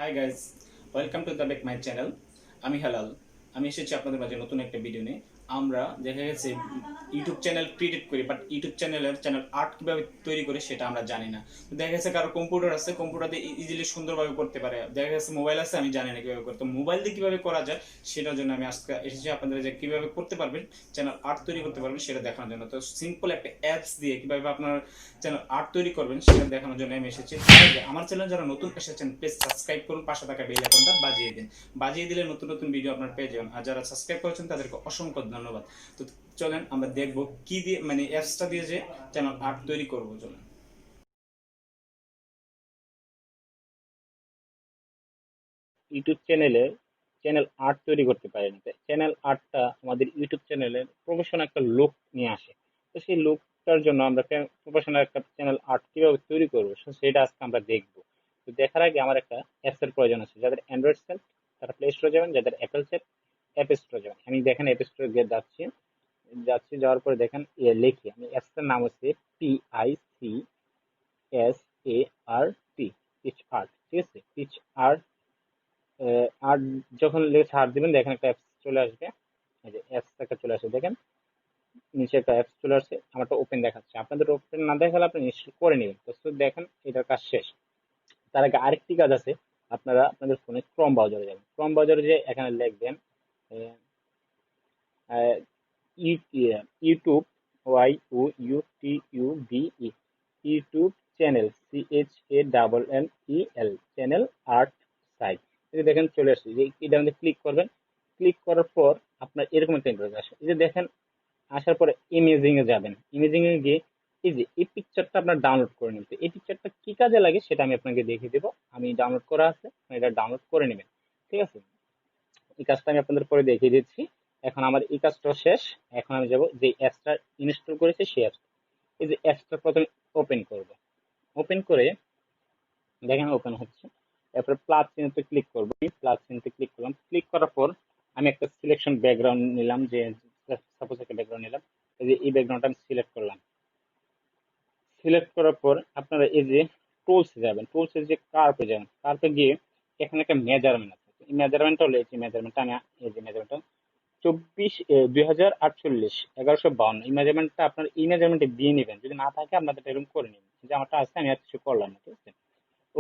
High guys, welcome to the bake my channel. আমি হেলাল। আমি এসেছি আপনাদের মাঝে নতুন একটা ভিডিও নিয়ে। আমরা দেখা গেছে ইউটিউব চ্যানেল ক্রিয়েট করি, বাট ইউটিউব চ্যানেল আর্ট কীভাবে তৈরি করে সেটা আমরা জানি না। তো দেখা গেছে কারো কম্পিউটার আছে, কম্পিউটার দিয়ে ইজিলি সুন্দরভাবে করতে পারে। দেখা গেছে মোবাইল আছে, আমি জানি না কীভাবে করতে। মোবাইল দিয়ে কীভাবে করা যায় সেটার জন্য আমি আজকে এসেছি আপনাদের, যে কীভাবে করতে পারবেন, চ্যানেল আর্ট তৈরি করতে পারবেন সেটা দেখানোর জন্য। তো সিম্পল একটা অ্যাপস দিয়ে কীভাবে আপনার চ্যানেল আর্ট তৈরি করবেন সেটা দেখানোর জন্য আমি এসেছি। তার আগে আমার চ্যানেল যারা নতুন এসেছেন প্লিজ সাবস্ক্রাইব করুন, পাশে থাকা বেল আইকনটা বাজিয়ে দিন। বাজিয়ে দিলে নতুন নতুন ভিডিও আপনার পেয়ে যাবেন। আর যারা সাবস্ক্রাইব করেছেন তাদেরকে অসংখ্য ধন্যবাদ। তো চলেন আমরা দেখবো কি দিয়ে, মানে অ্যাপসটা দিয়ে যে চ্যানেল আর্ট তৈরি করবো। চলেন। ইউটিউব চ্যানেল আর্ট তৈরি করতে পারেন। চ্যানেল আর্টটা আমাদের ইউটিউব চ্যানেলের প্রফেশনাল একটা লুক নিয়ে আসে। তো সেই লুকটার জন্য আমরা প্রফেশনাল একটা চ্যানেল আর্ট কিভাবে তৈরি করবো সেটা আজকে আমরা দেখবো। তো দেখার আগে আমার একটা অ্যাপস এর প্রয়োজন আছে। যাদের অ্যান্ড্রয়েড সেট তারা প্লে স্টোরে যাবেন, যাদের অ্যাপেল সেট অ্যাপ স্টোরে যাবেন। আমি দেখেন অ্যাপ স্টোরে গিয়ে যাচ্ছি, যাওয়ার পরে দেখেন লিখি আমি অ্যাপস এর নাম হচ্ছে PICSART, পিচ আর্ট। ঠিক আছে, পিচ আর্ট। আর যখন সার্চ দিবেন দেখেন একটা অ্যাপস চলে আসবে। এই যে অ্যাপস একটা চলে আসে, দেখেন নিচে একটা অ্যাপস চলে আসছে, আমারটা ওপেন দেখাচ্ছে। আপনাদের ওপেন না দেখালে আপনি ইনস্টল করে নেবেন। তো দেখেন এটার কাজ শেষ। তার আগে আরেকটি কাজ আছে। আপনারা আপনাদের ফোনে ক্রোম ব্রাউজারে যাবেন। ক্রোম ব্রাউজারে যে এখানে লিখবেন YouTube, YOUTUBE, YouTube channel, CHANNEL, channel art site. এই যে দেখেন চলে আসছে, যে এটা আমাদের ক্লিক করবেন। ক্লিক করার পর আপনার এরকম একটা ইন্টারফেস আসে। এই যে দেখেন আসার পরে ইমেজিং এ যাবেন। ইমেজিং এ গিয়ে এই যে এই পিকচারটা আপনার ডাউনলোড করে নেবেন। তো এই পিকচারটা কি কাজে লাগে সেটা আমি আপনাকে দেখিয়ে দেবো। আমি ডাউনলোড করা আছে, আপনি এটা ডাউনলোড করে নেবেন। ঠিক আছে, এই কাজটা আমি আপনাদের পরে দেখিয়ে দিচ্ছি। এখন আমার এই কাজটা শেষ। এখন আমি যাব যে অ্যাপসটা ইনস্টল করেছি সেই অ্যাপস। এই যে অ্যাপসটা প্রথমে ওপেন করব। ওপেন করে দেখেন ওপেন হচ্ছে। এরপর প্লাস চিহ্নতে ক্লিক করব। প্লাস চিহ্নতে ক্লিক করলাম। ক্লিক করার পর আমি একটা সিলেকশন ব্যাকগ্রাউন্ড নিলাম, যে সাপোজ একটা ব্যাকগ্রাউন্ড নিলাম। এই যে এই ব্যাকগ্রাউন্ডটা আমি সিলেক্ট করলাম। সিলেক্ট করার পর আপনারা এই যে টুলস যাবেন, টুলসের যে কার্ভে যাবেন। কার্ভে গিয়ে এখানে একটা মেজারমেন্ট আছে। এই মেজারমেন্টটা হলো, এই যে মেজারমেন্টটা আমি, এই যে মেজারমেন্টটা 2048, 1152, এই মেজারমেন্টটা আপনার এই মেজারমেন্টে দিয়ে নেবেন। যদি না থাকে আপনাদের এরকম করে নেবেন। যে আমারটা আছে, আমি আর কিছু করলাম না। ঠিক আছে,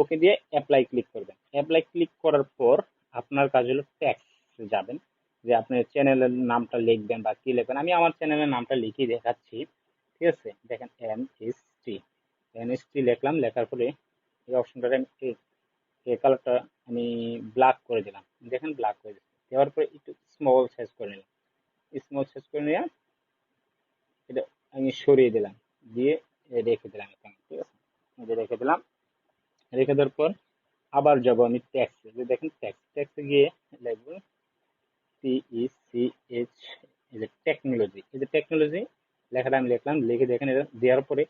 ওকে দিয়ে অ্যাপ্লাই ক্লিক করবেন। অ্যাপ্লাই ক্লিক করার পর আপনার কাজ হলো ট্যাক্স যাবেন, যে আপনার চ্যানেলের নামটা লিখবেন বা কি লিখবেন। আমি আমার চ্যানেলের নামটা লিখে দেখাচ্ছি। ঠিক আছে, দেখেন NST লিখলাম। লেখার পরে এই অপশনটা আমি এই কালারটা আমি ব্ল্যাক করে দিলাম। দেখেন ব্ল্যাক করে দিচ্ছি। দেওয়ার পরে একটু স্মল সাইজ করে নিলাম। স্মল সাইজ করে নিয়ে এটা আমি সরিয়ে দিলাম, দিয়ে রেখে দিলাম এখানে। ঠিক আছে, এই যে রেখে দিলাম। রেখে দেওয়ার পর আবার যাব আমি ট্যাক্সে। যে দেখেন ট্যাক্সে গিয়ে লিখবো TECH, এই যে টেকনোলজি। এই যে টেকনোলজি লেখাটা আমি লিখলাম। লিখে দেখেন এটা দেওয়ার পরে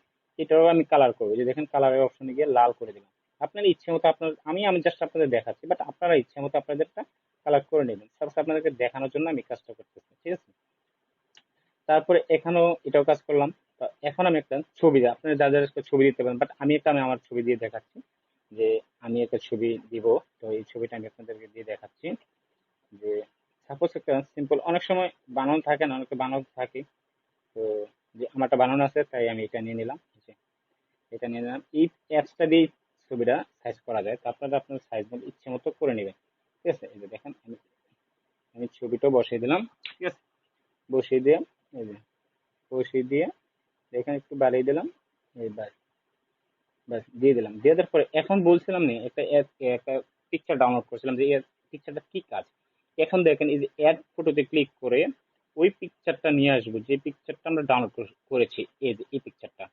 এটাও আমি কালার করবো। যে দেখেন কালারের অপশনে গিয়ে লাল করে দিলাম। আপনার ইচ্ছে মতো আপনার, আমি জাস্ট আপনাদের দেখাচ্ছি, বাট আপনারা ইচ্ছে মতো আপনাদেরটা কালার করে নেবেন। সাপোজ আপনাদেরকে দেখানোর জন্য আমি কাজটা করতেছি। ঠিক আছে, তারপরে এখানেও এটাও কাজ করলাম। তো এখন আমি একটা ছবি দিই। আপনারা যা যা একটা ছবি দিতে পারেন, বাট আমি আমার ছবি দিয়ে দেখাচ্ছি। যে আমি একটা ছবি দিব। তো এই ছবিটা আমি আপনাদেরকে দিয়ে দেখাচ্ছি। যে সাপোজ একটা সিম্পল, অনেক সময় বানানো থাকে না, অনেকে বানানো থাকে। তো যে আমারটা বানানো আছে তাই আমি এটা নিয়ে নিলাম। এই যে এটা নিয়ে নিলাম। এই অ্যাপসটা দিয়ে ছবিটা সাইজ করা যায়। তো আপনারা আপনার সাইজ মতো ইচ্ছে মতো করে নেবেন। ঠিক আছে, এই যে দেখেন আমি আমি ছবিটা বসিয়ে দিলাম। ঠিক আছে, বসিয়ে দিয়ে এই যে বসিয়ে দিয়ে এখানে একটু বাড়িয়ে দিলাম। এই ব্যাস দিয়ে দিলাম। দিয়ে দেওয়ার পরে এখন বলছিলাম না একটা পিকচার ডাউনলোড করেছিলাম, যে পিকচারটা কি কাজ। এখন দেখেন এই যে অ্যাড ফটোতে ক্লিক করে ওই পিকচারটা নিয়ে আসবো, যে পিকচারটা আমরা ডাউনলোড করেছি। এই যে এই পিকচারটা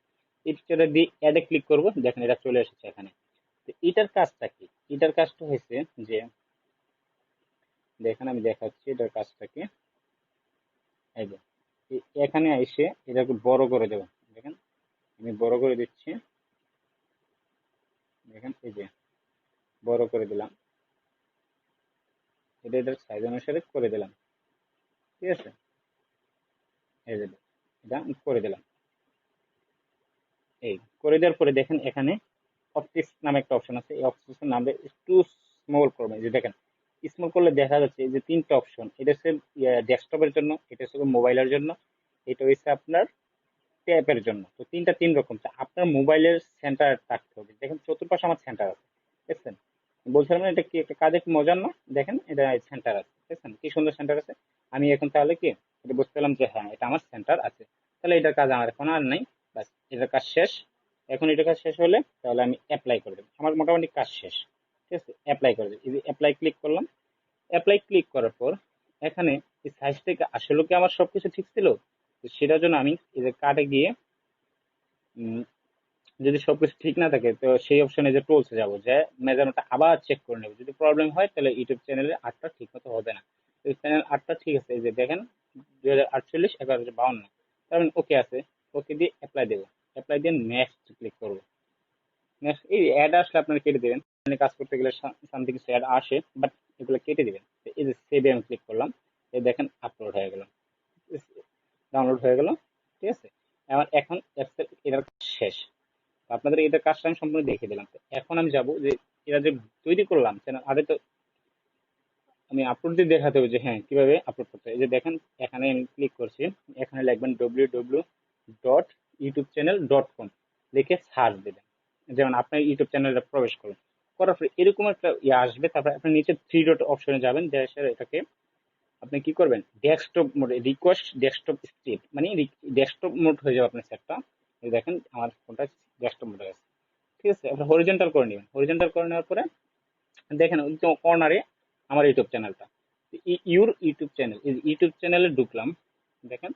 দিয়ে অ্যাডে ক্লিক করব। দেখেন এটা চলে এসেছে এখানে। তো এটার কাজটা কি? এটার কাজটা হয়েছে যে দেখেন আমি দেখাচ্ছি এটার কাজটা কি। এই যে এখানে এসে এটাকে বড় করে দেবো। দেখেন আমি বড় করে দিচ্ছি। দেখেন এই যে বড় করে দিলাম। এটার সাইজ অনুসারে করে দিলাম। ঠিক আছে, এই যে এটা আমি করে দিলাম। এই করে দেওয়ার পরে দেখেন এখানে অপটিক্স নামে একটা অপশন আছে। এই অপশন নামে একটু স্মল করবেন, যে দেখেন স্মল করলে দেখা যাচ্ছে যে তিনটা অপশন, এটা হচ্ছে ডেস্কটপের জন্য, এটা হচ্ছে মোবাইলের জন্য, এটা হচ্ছে আপনার ট্যাবের জন্য। তো তিনটা তিন রকম। তা আপনার মোবাইলের সেন্টার থাকতে হবে। দেখেন চতুর্পাশে আমার সেন্টার আছে, দেখছেন? বলছিলাম না এটা কি একটা কাজে কি মজার না? দেখেন এটা সেন্টার আছে, দেখছেন কি সুন্দর সেন্টার আছে। আমি এখন তাহলে কি এটা বুঝতে পারলাম যে হ্যাঁ এটা আমার সেন্টার আছে, তাহলে এটার কাজ আমার এখন আর নাই। বাস, এটার কাজ শেষ। এখন এটার কাজ শেষ হলে তাহলে আমি অ্যাপ্লাই করে দেবো, আমার মোটামুটি কাজ শেষ। ঠিক আছে, অ্যাপ্লাই করে দেবো, এই যে অ্যাপ্লাই ক্লিক করলাম। অ্যাপ্লাই ক্লিক করার পর এখানে এই সাইজ থেকে আসলে কি আমার সবকিছু ঠিক ছিল? তো সেটার জন্য আমি এই যে কার্ডে গিয়ে উম, যদি সবকিছু ঠিক না থাকে তো সেই অপশনে যে টুলসে যাব, যে মেজারমেন্টটা আবার চেক করে নেব। যদি প্রবলেম হয় তাহলে ইউটিউব চ্যানেলে আটটা ঠিক মতো হবে না। তো চ্যানেল আটটা ঠিক আছে, এই যে দেখেন 2048 1152, তার মানে ওকে আছে। ওকে দিয়ে অ্যাপ্লাই দেবো। অ্যাপ্লাই দিয়ে নেক্সট ক্লিক করবো। নেক্সট এই অ্যাড আসলে আপনারা কেটে দেবেন, মানে কাজ করতে গেলে সামথিং কিছু অ্যাড আসে, বাট এগুলো কেটে দিবেন। তো এই যে সেভে আমি ক্লিক করলাম, এই দেখেন আপলোড হয়ে গেল, ডাউনলোড হয়ে গেল। ঠিক আছে, আমার এখন এটার কাজ শেষ। তো আপনাদের এটার কাজটা আমি সম্পূর্ণ দেখে দিলাম। তো এখন আমি যাব যে এটা যে তৈরি করলাম চ্যানেল, আগে তো আমি আপলোড দিয়ে দেখাতে হবে যে হ্যাঁ কিভাবে আপলোড করতে হয়। এই যে দেখেন এখানে আমি ক্লিক করছি, এখানে লিখবেন www.youtubechannel.com লিখে সার্চ দেবেন। যেমন আপনার ইউটিউব চ্যানেলে প্রবেশ করুন, করার পরে এরকম একটা ইয়ে আসবে। তারপরে আপনি নিচে থ্রি ডট অপশনে যাবেন, যে এটাকে আপনি কি করবেন, ডেস্কটপ মোডে রিকোয়েস্ট ডেস্কটপ স্ক্রিপ্ট, মানে ডেস্কটপ মোড হয়ে যাবে আপনার সেটটা। এই দেখেন আমার ফোনটা ডেস্কটপ মোডে আছে। ঠিক আছে, আপনি হরিজন্টাল করে নেবেন। হরিজন্টাল করে নেওয়ার পরে দেখেন ওই যে কর্নারে আমার ইউটিউব চ্যানেলটা, ইউর ইউটিউব চ্যানেল, এই ইউটিউব চ্যানেলে ঢুকলাম। দেখেন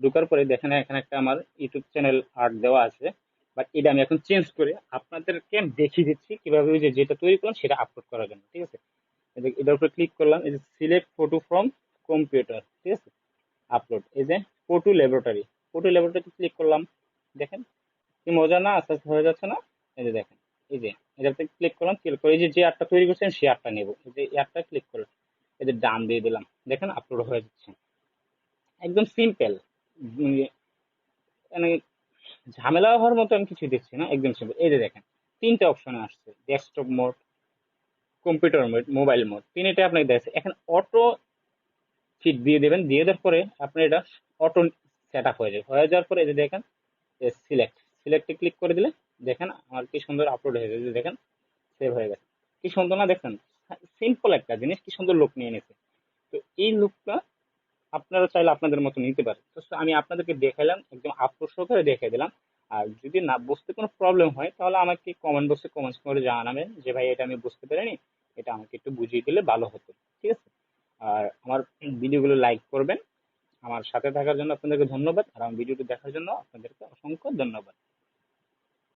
ঢোকার পরে দেখেন এখানে একটা আমার ইউটিউব চ্যানেল আর্ট দেওয়া আছে, বাট এটা আমি এখন চেঞ্জ করে আপনাদেরকে আমি দেখিয়ে দিচ্ছি কিভাবে ওই যে যেটা তৈরি করলাম সেটা আপলোড করার জন্য। ঠিক আছে, এটার উপরে ক্লিক করলাম, এই যে সিলেক্ট ফটো ফ্রম কম্পিউটার। ঠিক আছে, আপলোড, এই যে photo laboratory, photo laboratory click করলাম। দেখেন কি মজা না, আস্তে আস্তে হয়ে যাচ্ছে না? এই যে দেখেন, এই যে এটাতে ক্লিক করলাম, ক্লিক করে এই যে যে আর্টটা তৈরি করছেন সেই আর্টটা নেব, এই যে আর্টটা ক্লিক করলাম, এই যে ডান দিয়ে দিলাম, দেখেন আপলোড হয়ে যাচ্ছে। একদম সিম্পল, মানে ঝামেলা হওয়ার মতো আমি কিছু দেখছি না, একদম সিম্পল। এই যে দেখেন তিনটে অপশন আসছে, desktop mode, computer mode, mobile mode, তিনটে আপনাকে দেখছে। এখন অটো ফিট দিয়ে দেবেন, দিয়ে দেওয়ার পরে আপনার এটা অটো সেট আপ হয়ে যাবে। হয়ে যাওয়ার পরে এই যে দেখেন সিলেক্ট, সিলেক্টে ক্লিক করে দিলে দেখেন আমার কি সুন্দর আপলোড হয়ে গেছে। দেখেন সেভ হয়ে গেছে, কি সুন্দর না? দেখেন সিম্পল একটা জিনিস কি সুন্দর লুক নিয়ে নিয়েছে। তো এই লুকটা আপনারা চাইলে আপনাদের মতো নিতে পারেন। তো আমি আপনাদেরকে দেখাইলাম, একদম আত্মস্থ করে দেখিয়ে দিলাম। আর যদি না বুঝতে কোনো প্রবলেম হয় তাহলে আমাকে কমেন্ট বক্সে কমেন্ট করে জানাবেন যে ভাই এটা আমি বুঝতে পারিনি, এটা আমাকে একটু বুঝিয়ে দিলে ভালো হতো। ঠিক আছে, আর আমার ভিডিওগুলো লাইক করবেন। আমার সাথে থাকার জন্য আপনাদেরকে ধন্যবাদ, আর আমার ভিডিওটি দেখার জন্য আপনাদেরকে অসংখ্য ধন্যবাদ।